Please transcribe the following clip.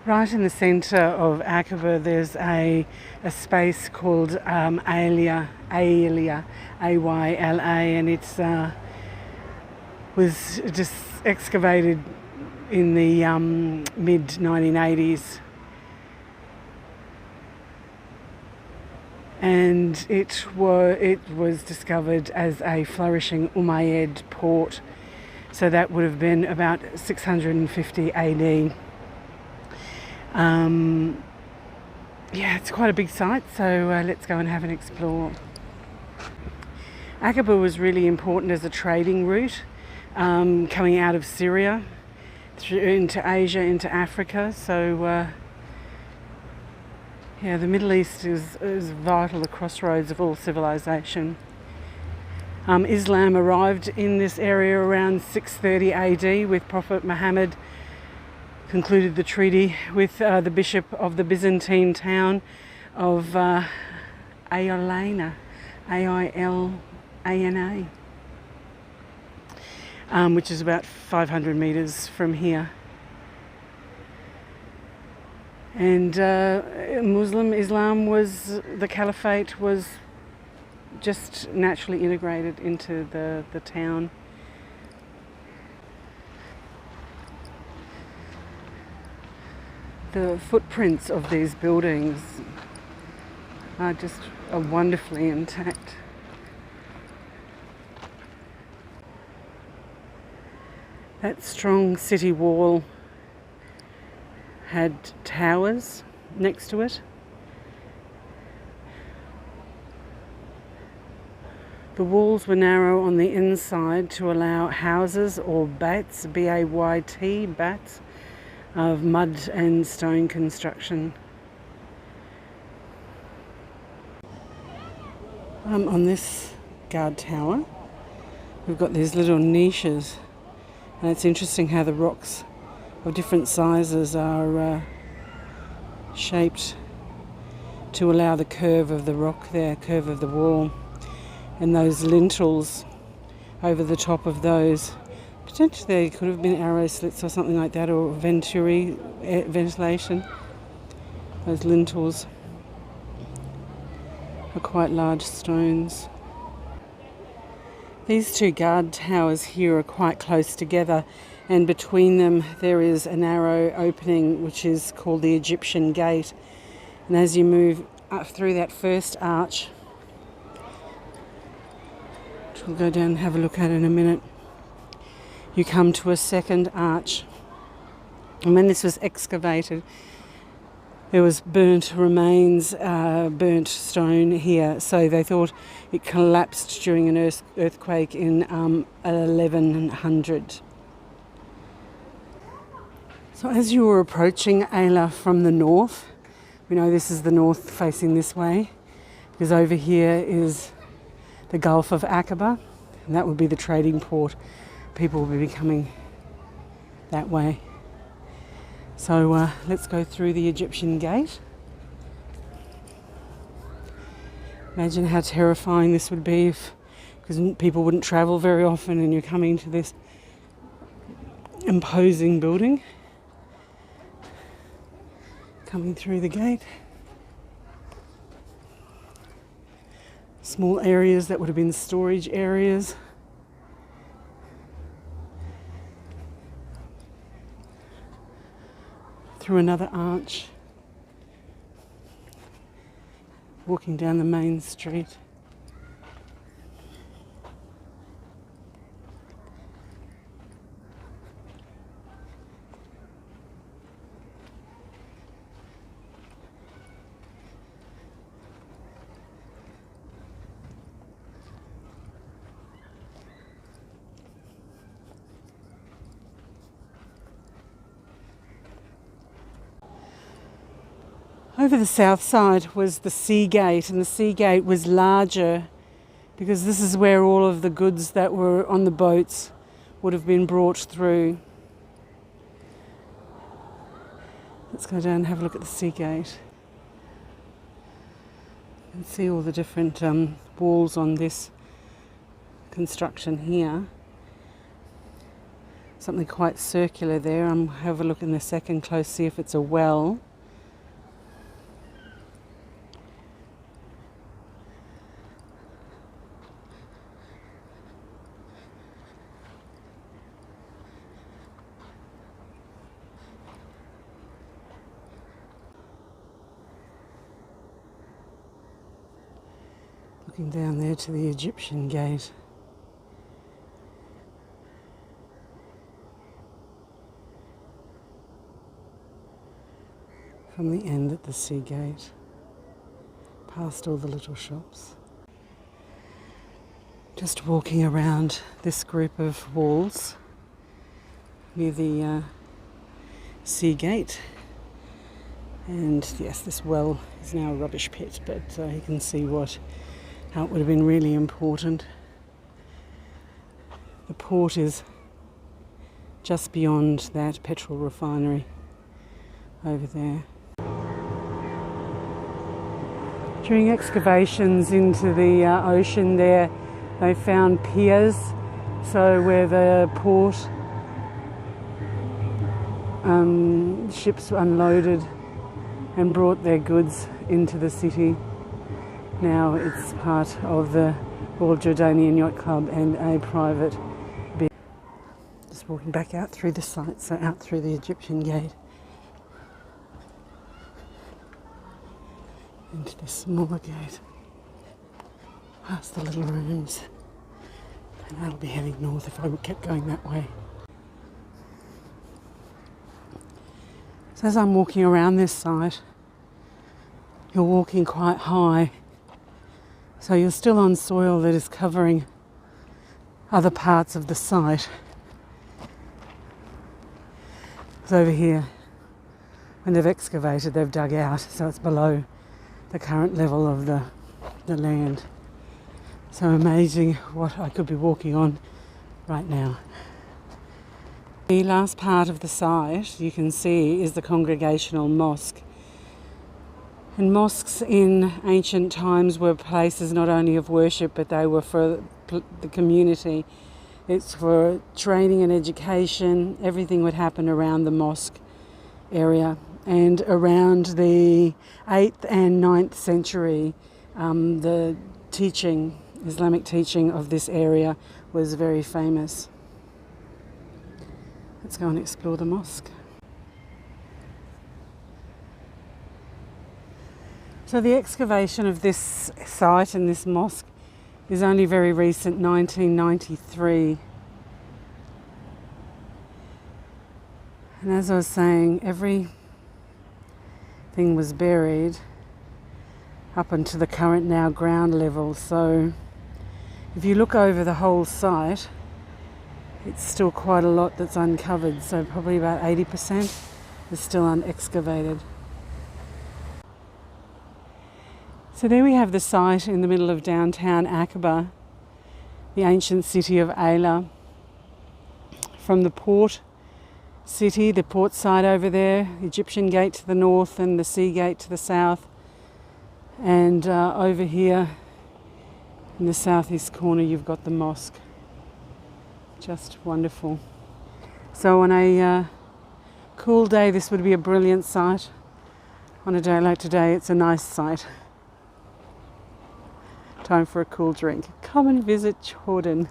Right in the centre of Aqaba there's a space called Ayla, Ayla, and it's was just excavated in the mid 1980s, and it was discovered as a flourishing Umayyad port, so that would have been about 650 AD. Yeah, it's quite a big site, so let's go and have an explore. Aqaba was really important as a trading route, coming out of Syria through into Asia, into Africa. So yeah, the Middle East is vital, the crossroads of all civilization. Islam arrived in this area around 630 AD with Prophet Muhammad concluded the treaty with the bishop of the Byzantine town of Ailana, Ailana, which is about 500 metres from here. And Islam was, the Caliphate was just naturally integrated into the town. The footprints of these buildings are wonderfully intact. That strong city wall had towers next to it. The walls were narrow on the inside to allow houses or bats, B-A-Y-T, bats, of mud and stone construction. On this guard tower, we've got these little niches, and it's interesting how the rocks of different sizes are shaped to allow the curve of the rock there, curve of the wall, and those lintels over the top of those. Potentially there could have been arrow slits or something like that, or ventilation. Those lintels are quite large stones. These two guard towers here are quite close together, and between them there is a narrow opening which is called the Egyptian Gate. And as you move up through that first arch, which we'll go down and have a look at in a minute, you come to a second arch. And when this was excavated, there was burnt remains, burnt stone here. So they thought it collapsed during an earthquake in 1100. So as you were approaching Ayla from the north, we know this is the north facing this way, because over here is the Gulf of Aqaba, and that would be the trading port. People will be coming that way. So let's go through the Egyptian Gate. Imagine how terrifying this would be because people wouldn't travel very often, and you're coming to this imposing building. Coming through the gate. Small areas that would have been storage areas. Through another arch, walking down the main street. Over the south side was the sea gate, and the sea gate was larger because this is where all of the goods that were on the boats would have been brought through. Let's go down and have a look at the sea gate and see all the different walls on this construction here. something quite circular there. I'm have a look in the second close, see if it's a well. Looking down there to the Egyptian gate. From the end at the sea gate, past all the little shops. Just walking around this group of walls near the sea gate. And yes, this well is now a rubbish pit, but you can see how it would have been really important. The port is just beyond that petrol refinery over there. During excavations into the ocean there, they found piers, so where the port ships unloaded and brought their goods into the city. Now it's part of the Royal Jordanian Yacht Club and a private bit. Just walking back out through the site, so out through the Egyptian gate into the smaller gate, past the little rooms, and that'll be heading north if I kept going that way. So as I'm walking around this site, you're walking quite high, so you're still on soil that is covering other parts of the site. So over here, when they've excavated, they've dug out, so it's below the current level of the land. So amazing what I could be walking on right now. The last part of the site you can see is the Congregational Mosque. And mosques in ancient times were places not only of worship, but they were for the community. It's for training and education. Everything would happen around the mosque area. And around the 8th and 9th century, the Islamic teaching of this area was very famous. Let's go and explore the mosque. So the excavation of this site and this mosque is only very recent, 1993. And as I was saying, everything was buried up onto the current now ground level. So if you look over the whole site, it's still quite a lot that's uncovered. So probably about 80% is still unexcavated. So there we have the site in the middle of downtown Aqaba, the ancient city of Ayla. From the port city, the port side over there, Egyptian gate to the north and the sea gate to the south. And over here in the southeast corner you've got the mosque. Just wonderful. So on a cool day this would be a brilliant site. On a day like today it's a nice site. Time for a cool drink. Come and visit Jordan.